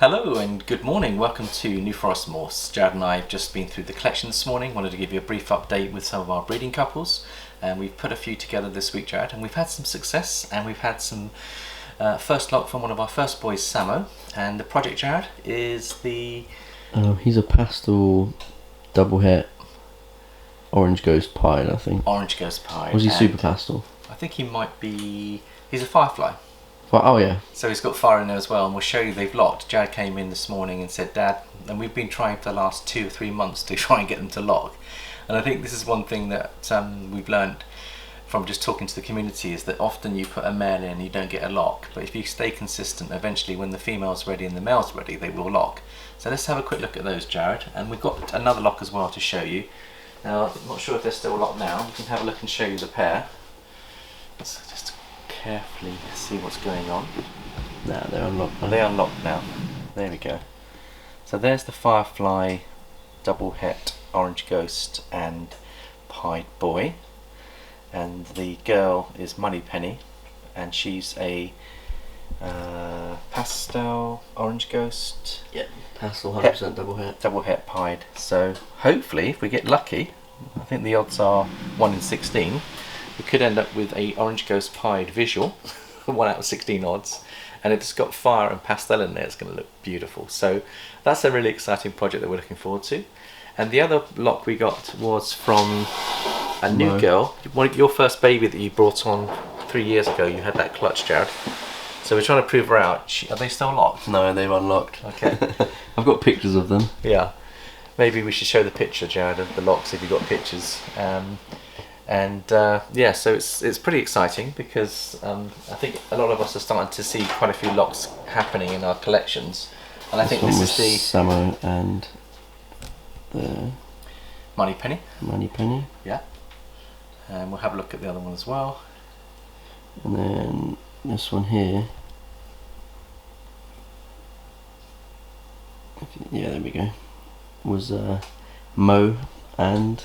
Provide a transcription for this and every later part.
Hello and good morning, welcome to New Forest Morphs. Jared and I have just been through the collection this morning, wanted to give you a brief update with some of our breeding couples, and we've put a few together this week, Jared, and we've had some success, and we've had some first lot from one of our first boys, Samo, and the project, Jared, is the... he's a pastel double het orange ghost pied, I think. Orange ghost pied. Was he super pastel? I think he might be... he's a Firefly. Oh yeah. So he's got fire in there as well, and we'll show you they've locked. Jared came in this morning and said, Dad, and we've been trying for the last 2 or 3 months to try and get them to lock. And I think this is one thing that we've learned from just talking to the community, is that often you put a male in and you don't get a lock, but if you stay consistent, eventually when the female's ready and the male's ready, they will lock. So let's have a quick look at those, Jared, and we've got another lock as well to show you. Now, I'm not sure if they're still locked now. We can have a look and show you the pair. Let's just carefully see what's going on. Nah, they're unlocked. Are they unlocked now? There we go. So there's the Firefly double het orange ghost and pied boy, and the girl is Moneypenny, and she's a pastel orange ghost. Yeah, pastel 100% double het pied. So hopefully, if we get lucky, I think the odds are 1 in 16. We could end up with a orange ghost pied visual, 1 out of 16 odds, and if it's got fire and pastel in there, it's going to look beautiful. So that's a really exciting project that we're looking forward to. And the other lock we got was from a new girl, your first baby that you brought on 3 years ago. You had that clutch, Jared. So we're trying to prove her out. Are they still locked? No, they've unlocked. Okay. I've got pictures of them. Yeah. Maybe we should show the picture, Jared, of the locks if you've got pictures. Yeah, so it's pretty exciting because I think a lot of us are starting to see quite a few locks happening in our collections, and I think this is the Samo and the Moneypenny. Yeah, and we'll have a look at the other one as well. And then this one here. Yeah, there we go. Was Mo and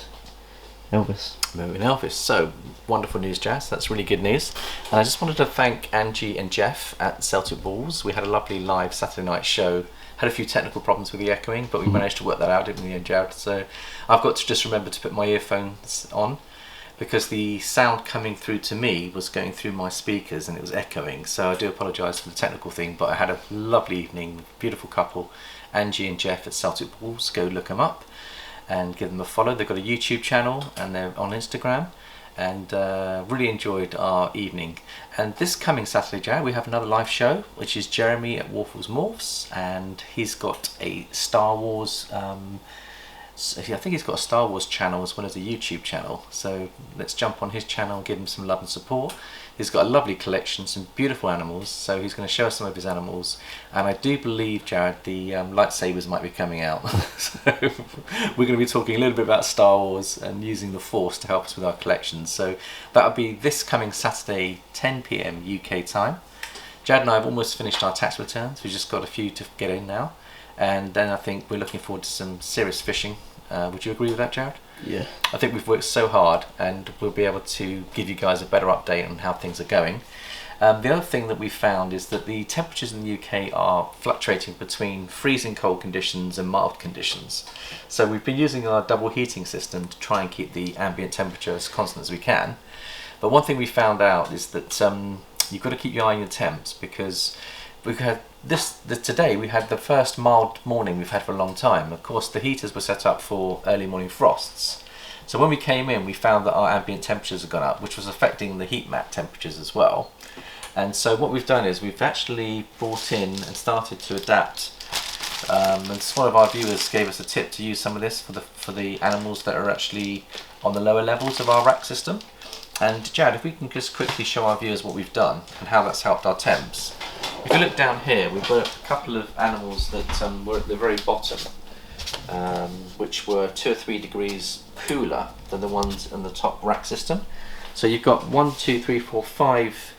Elvis. Moving Elvis. So wonderful news, Jazz. That's really good news. And I just wanted to thank Angie and Jeff at Celtic Balls. We had a lovely live Saturday night show. Had a few technical problems with the echoing, but we managed to work that out, didn't we, Jared? So I've got to just remember to put my earphones on, because the sound coming through to me was going through my speakers and it was echoing. So I do apologise for the technical thing, but I had a lovely evening. Beautiful couple, Angie and Jeff at Celtic Balls. Go look them up and give them a follow. They've got a YouTube channel and they're on Instagram, and really enjoyed our evening. And this coming Saturday, Jared, we have another live show, which is Jeremy at Warfel's Morphs, and he's got a Star Wars I think he's got a Star Wars channel as well as a YouTube channel, so let's jump on his channel and give him some love and support. He's got a lovely collection, some beautiful animals, so he's going to show us some of his animals, and I do believe, Jared, the lightsabers might be coming out. So we're going to be talking a little bit about Star Wars and using the Force to help us with our collections. So that'll be this coming Saturday, 10 PM UK time. Jared and I have almost finished our tax returns. We've just got a few to get in now, and then I think we're looking forward to some serious fishing. Would you agree with that, Jared? Yeah. I think we've worked so hard, and we'll be able to give you guys a better update on how things are going. The other thing that we found is that the temperatures in the UK are fluctuating between freezing cold conditions and mild conditions. So we've been using our double heating system to try and keep the ambient temperature as constant as we can. But one thing we found out is that you've got to keep your eye on your temps, because we've had today we had the first mild morning we've had for a long time. Of course, the heaters were set up for early morning frosts. So when we came in, we found that our ambient temperatures had gone up, which was affecting the heat mat temperatures as well. And so what we've done is we've actually brought in and started to adapt. And one of our viewers gave us a tip to use some of this for the animals that are actually on the lower levels of our rack system. And Jared, if we can just quickly show our viewers what we've done and how that's helped our temps. If you look down here, we've got a couple of animals that were at the very bottom, which were 2 or 3 degrees cooler than the ones in the top rack system. So you've got 1, 2, 3, 4, 5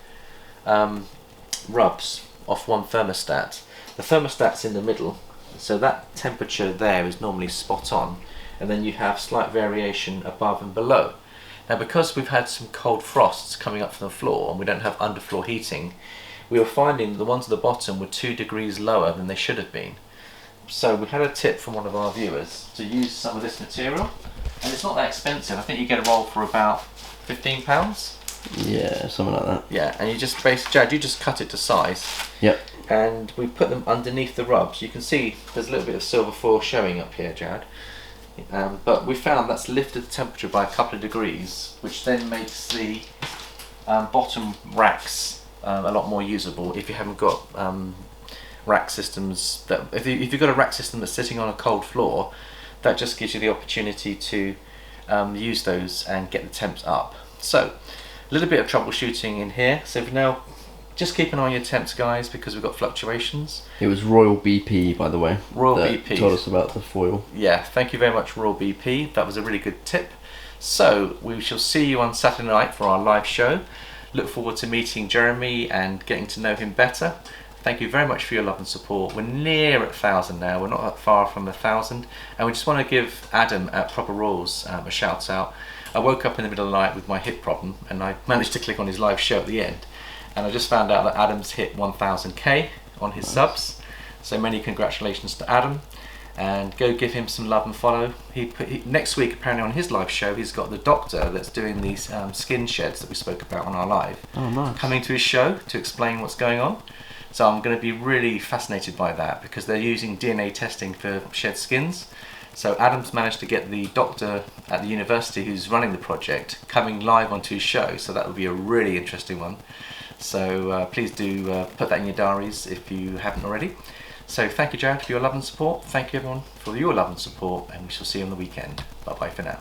rubs off one thermostat. The thermostat's in the middle, so that temperature there is normally spot on, and then you have slight variation above and below. Now, because we've had some cold frosts coming up from the floor and we don't have underfloor heating, we were finding that the ones at the bottom were 2 degrees lower than they should have been. So we had a tip from one of our viewers to use some of this material, and it's not that expensive. I think you get a roll for about £15. Yeah, something like that. Yeah, and you just Jad, you just cut it to size. Yep. And we put them underneath the rubs. You can see there's a little bit of silver foil showing up here, Jad. But we found that's lifted the temperature by a couple of degrees, which then makes the bottom racks a lot more usable. If you haven't got rack systems, if you've got a rack system that's sitting on a cold floor, that just gives you the opportunity to use those and get the temps up. So a little bit of troubleshooting in here. So for now, just keep an eye on your temps, guys, because we've got fluctuations. It was Royal BP, by the way. Royal that BP told us about the foil. Yeah, thank you very much, Royal BP. That was a really good tip. So we shall see you on Saturday night for our live show. Look forward to meeting Jeremy and getting to know him better. Thank you very much for your love and support. We're near at 1,000 now. We're not that far from 1,000, and we just want to give Adam at Proper Rules a shout out. I woke up in the middle of the night with my hip problem, and I managed to click on his live show at the end, and I just found out that Adam's hit 1,000k on his subs. So many congratulations to Adam, and go give him some love and follow. Next week, apparently on his live show, he's got the doctor that's doing these skin sheds that we spoke about on our live, coming to his show to explain what's going on. So I'm going to be really fascinated by that, because they're using DNA testing for shed skins. So Adam's managed to get the doctor at the university who's running the project coming live onto his show, so that will be a really interesting one. So please do put that in your diaries if you haven't already. So thank you, Jared, for your love and support. Thank you everyone for your love and support, and we shall see you on the weekend. Bye bye for now.